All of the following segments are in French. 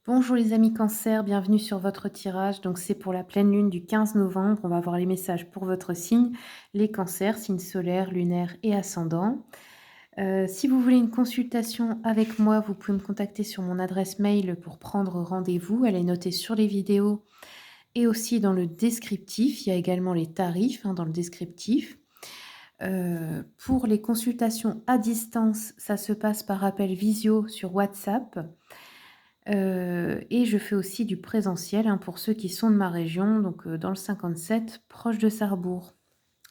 Bonjour les amis Cancer, bienvenue sur votre tirage. Donc c'est pour la pleine lune du 15 novembre. On va voir les messages pour votre signe, les cancers, signes solaires, lunaires et ascendants. Si vous voulez une consultation avec moi, vous pouvez me contacter sur mon adresse mail pour prendre rendez-vous. Elle est notée sur les vidéos et aussi dans le descriptif. Il y a également les tarifs dans le descriptif. Pour les consultations à distance, ça se passe par appel visio sur WhatsApp. Et je fais aussi du présentiel, pour ceux qui sont de ma région, donc dans le 57, proche de Sarrebourg.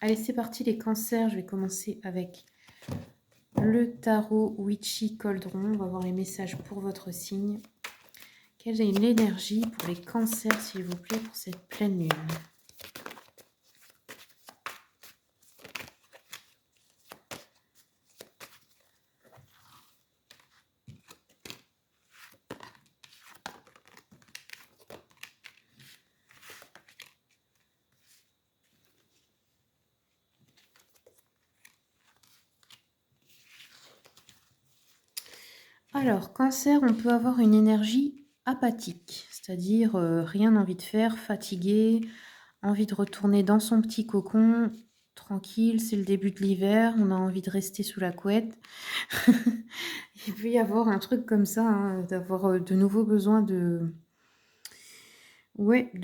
Allez, c'est parti les cancers, je vais commencer avec le tarot Witchy Coldron. On va voir les messages pour votre signe. Quelle est l'énergie pour les cancers, s'il vous plaît, pour cette pleine lune? Alors, cancer, on peut avoir une énergie apathique, c'est-à-dire rien envie de faire, fatigué, envie de retourner dans son petit cocon, tranquille, c'est le début de l'hiver, on a envie de rester sous la couette. Il peut y avoir un truc comme ça, d'avoir de nouveaux besoins de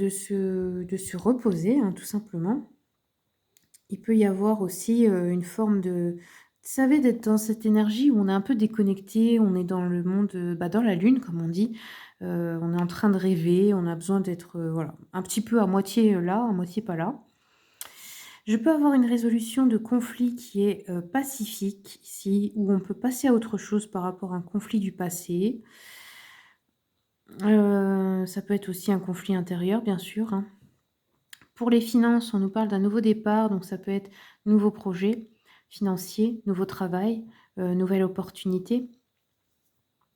se reposer, tout simplement. Il peut y avoir aussi une forme de... Vous savez, d'être dans cette énergie où on est un peu déconnecté, on est dans le monde, dans la lune, comme on dit. On est en train de rêver, on a besoin d'être voilà, un petit peu à moitié là, à moitié pas là. Je peux avoir une résolution de conflit qui est pacifique ici, où on peut passer à autre chose par rapport à un conflit du passé. Ça peut être aussi un conflit intérieur, bien sûr. Pour les finances, on nous parle d'un nouveau départ, donc ça peut être nouveau projet financier, nouveau travail, nouvelle opportunité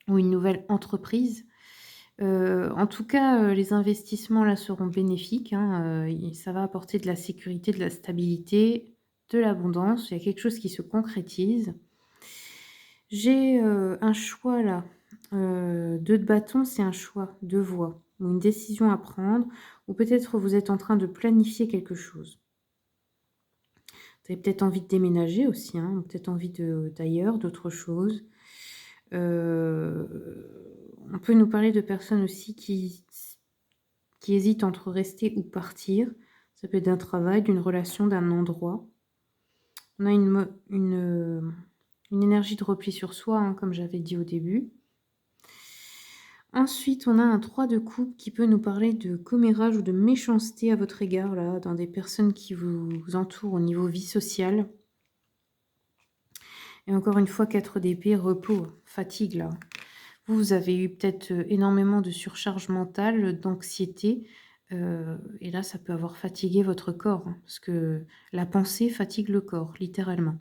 ou une nouvelle entreprise. En tout cas, les investissements là seront bénéfiques, et ça va apporter de la sécurité, de la stabilité, de l'abondance. Il y a quelque chose qui se concrétise. J'ai, un choix là, 2 de bâton, c'est un choix, 2 voies ou une décision à prendre ou peut-être vous êtes en train de planifier quelque chose. Vous avez peut-être envie de déménager aussi, peut-être envie d'ailleurs, d'autre chose. On peut nous parler de personnes aussi qui hésitent entre rester ou partir. Ça peut être d'un travail, d'une relation, d'un endroit. On a une énergie de repli sur soi, comme j'avais dit au début. Ensuite, on a un 3 de coupe qui peut nous parler de commérage ou de méchanceté à votre égard, là, dans des personnes qui vous entourent au niveau vie sociale. Et encore une fois, 4 d'épée, repos, fatigue, là. Vous avez eu peut-être énormément de surcharge mentale, d'anxiété, et là, ça peut avoir fatigué votre corps, parce que la pensée fatigue le corps, littéralement.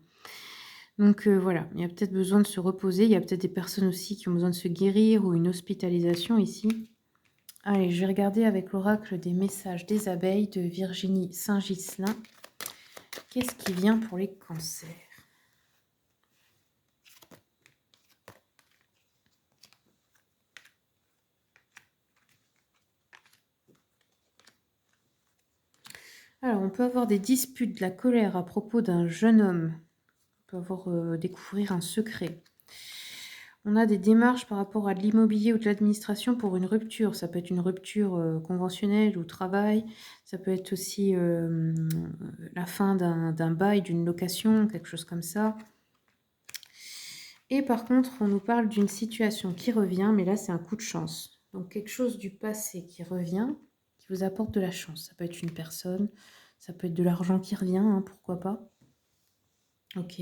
Donc voilà, il y a peut-être besoin de se reposer. Il y a peut-être des personnes aussi qui ont besoin de se guérir ou une hospitalisation ici. Allez, je vais regarder avec l'oracle des messages des abeilles de Virginie Saint-Ghislain. Qu'est-ce qui vient pour les cancers? Alors, on peut avoir des disputes, de la colère à propos d'un jeune homme. On peut avoir découvrir un secret. On a des démarches par rapport à de l'immobilier ou de l'administration pour une rupture. Ça peut être une rupture conventionnelle ou travail. Ça peut être aussi la fin d'un bail, d'une location, quelque chose comme ça. Et par contre, on nous parle d'une situation qui revient, mais là, c'est un coup de chance. Donc, quelque chose du passé qui revient, qui vous apporte de la chance. Ça peut être une personne, ça peut être de l'argent qui revient, pourquoi pas. Ok.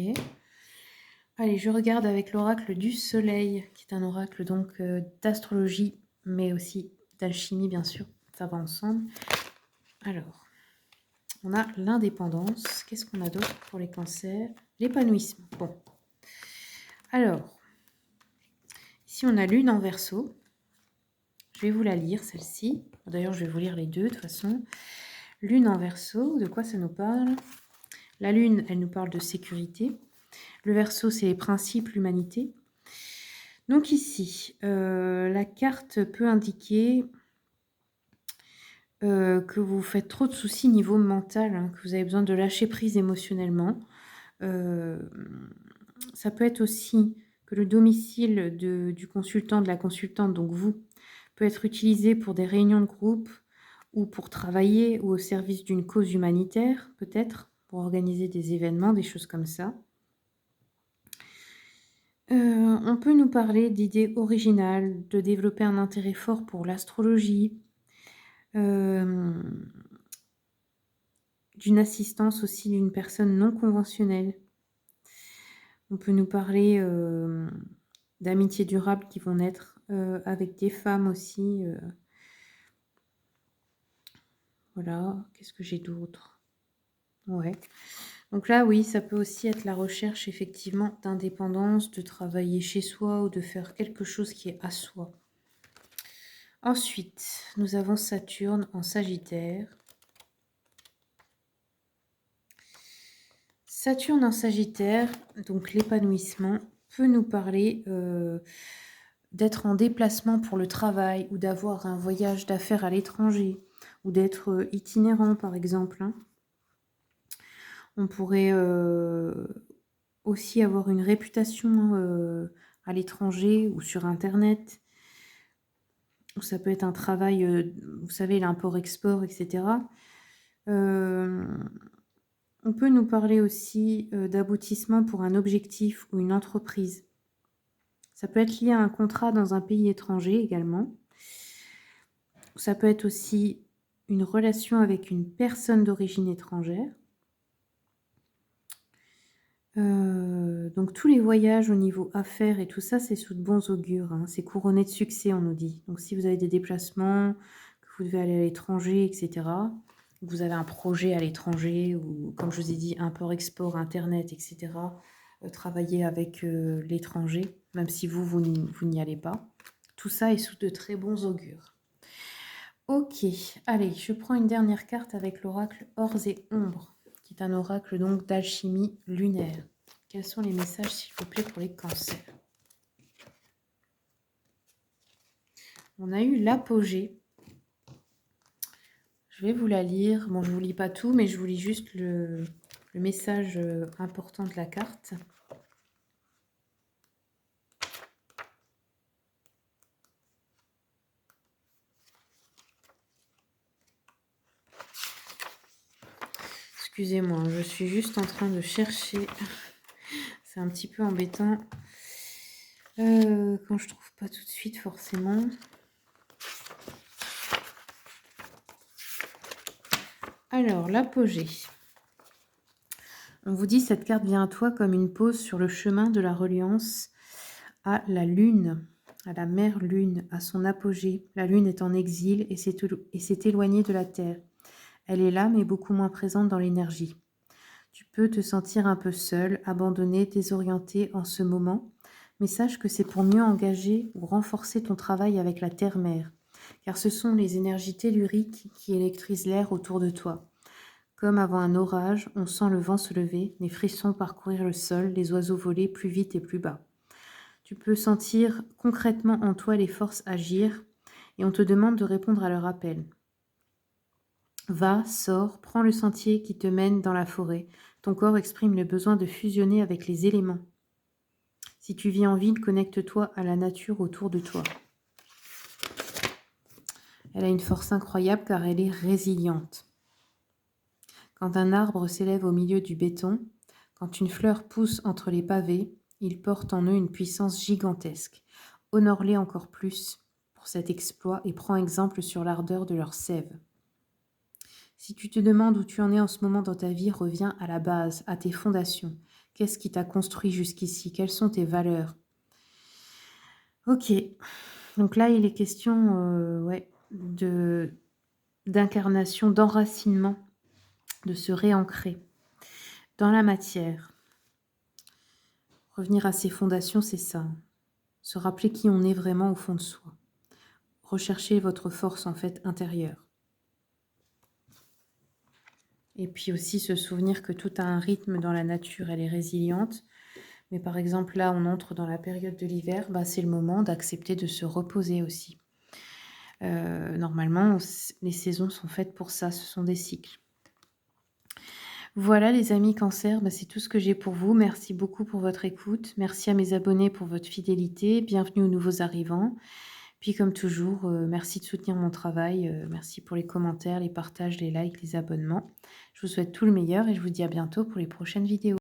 Allez, je regarde avec l'oracle du soleil, qui est un oracle donc d'astrologie, mais aussi d'alchimie, bien sûr. Ça va ensemble. Alors, on a l'indépendance. Qu'est-ce qu'on a d'autre pour les cancers? L'épanouissement. Bon. Alors, ici, on a lune en verso. Je vais vous la lire, celle-ci. D'ailleurs, je vais vous lire les deux, de toute façon. Lune en verso, de quoi ça nous parle? La lune, elle nous parle de sécurité. Le verso, c'est les principes, l'humanité. Donc ici, la carte peut indiquer que vous faites trop de soucis niveau mental, hein, que vous avez besoin de lâcher prise émotionnellement. Hem, Ça peut être aussi que le domicile du consultant, de la consultante, donc vous, peut être utilisé pour des réunions de groupe ou pour travailler ou au service d'une cause humanitaire, peut-être, pour organiser des événements, des choses comme ça. On peut nous parler d'idées originales, de développer un intérêt fort pour l'astrologie, hem, d'une assistance aussi d'une personne non conventionnelle. On peut nous parler, d'amitiés durables qui vont naître, avec des femmes aussi, voilà. Qu'est-ce que j'ai d'autre? Ouais. Donc là, oui, ça peut aussi être la recherche effectivement d'indépendance, de travailler chez soi ou de faire quelque chose qui est à soi. Ensuite, nous avons Saturne en Sagittaire. Saturne en Sagittaire, donc l'épanouissement, peut nous parler d'être en déplacement pour le travail ou d'avoir un voyage d'affaires à l'étranger ou d'être itinérant par exemple, hein. On pourrait aussi avoir une réputation à l'étranger ou sur Internet. Ou ça peut être un travail, vous savez, l'import-export, etc. On peut nous parler aussi d'aboutissement pour un objectif ou une entreprise. Ça peut être lié à un contrat dans un pays étranger également. Ça peut être aussi une relation avec une personne d'origine étrangère. Donc tous les voyages au niveau affaires et tout ça, c'est sous de bons augures, hein. C'est couronné de succès, on nous dit. Donc si vous avez des déplacements, que vous devez aller à l'étranger, etc., que vous avez un projet à l'étranger ou, comme je vous ai dit, import-export, internet, etc., travailler avec l'étranger, même si vous n'y allez pas. Tout ça est sous de très bons augures. Ok, allez, je prends une dernière carte avec l'oracle Ors et Ombres, qui est un oracle donc d'alchimie lunaire. Quels sont les messages, s'il vous plaît, pour les cancers? On a eu l'apogée. Je vais vous la lire. Bon, je ne vous lis pas tout, mais je vous lis juste le message important de la carte. Excusez-moi, je suis juste en train de chercher. C'est un petit peu embêtant quand je trouve pas tout de suite forcément. Alors, l'apogée. On vous dit, cette carte vient à toi comme une pause sur le chemin de la reliance à la lune, à la mère lune, à son apogée. La lune est en exil et s'est éloignée de la terre. Elle est là, mais beaucoup moins présente dans l'énergie. Tu peux te sentir un peu seul, abandonné, désorienté en ce moment, mais sache que c'est pour mieux engager ou renforcer ton travail avec la terre-mère, car ce sont les énergies telluriques qui électrisent l'air autour de toi. Comme avant un orage, on sent le vent se lever, les frissons parcourir le sol, les oiseaux voler plus vite et plus bas. Tu peux sentir concrètement en toi les forces agir et on te demande de répondre à leur appel. Va, sors, prends le sentier qui te mène dans la forêt. Ton corps exprime le besoin de fusionner avec les éléments. Si tu vis en ville, connecte-toi à la nature autour de toi. Elle a une force incroyable car elle est résiliente. Quand un arbre s'élève au milieu du béton, quand une fleur pousse entre les pavés, ils portent en eux une puissance gigantesque. Honore-les encore plus pour cet exploit et prends exemple sur l'ardeur de leur sève. Si tu te demandes où tu en es en ce moment dans ta vie, reviens à la base, à tes fondations. Qu'est-ce qui t'a construit jusqu'ici? Quelles sont tes valeurs? Ok, donc là il est question d'incarnation, d'enracinement, de se réancrer dans la matière. Revenir à ses fondations, c'est ça. Se rappeler qui on est vraiment au fond de soi. Rechercher votre force en fait intérieure. Et puis aussi se souvenir que tout a un rythme dans la nature, elle est résiliente. Mais par exemple, là, on entre dans la période de l'hiver, bah, c'est le moment d'accepter de se reposer aussi. Normalement, les saisons sont faites pour ça, ce sont des cycles. Voilà les amis Cancer, bah, c'est tout ce que j'ai pour vous. Merci beaucoup pour votre écoute. Merci à mes abonnés pour votre fidélité. Bienvenue aux nouveaux arrivants. Puis comme toujours, merci de soutenir mon travail. Merci pour les commentaires, les partages, les likes, les abonnements. Je vous souhaite tout le meilleur et je vous dis à bientôt pour les prochaines vidéos.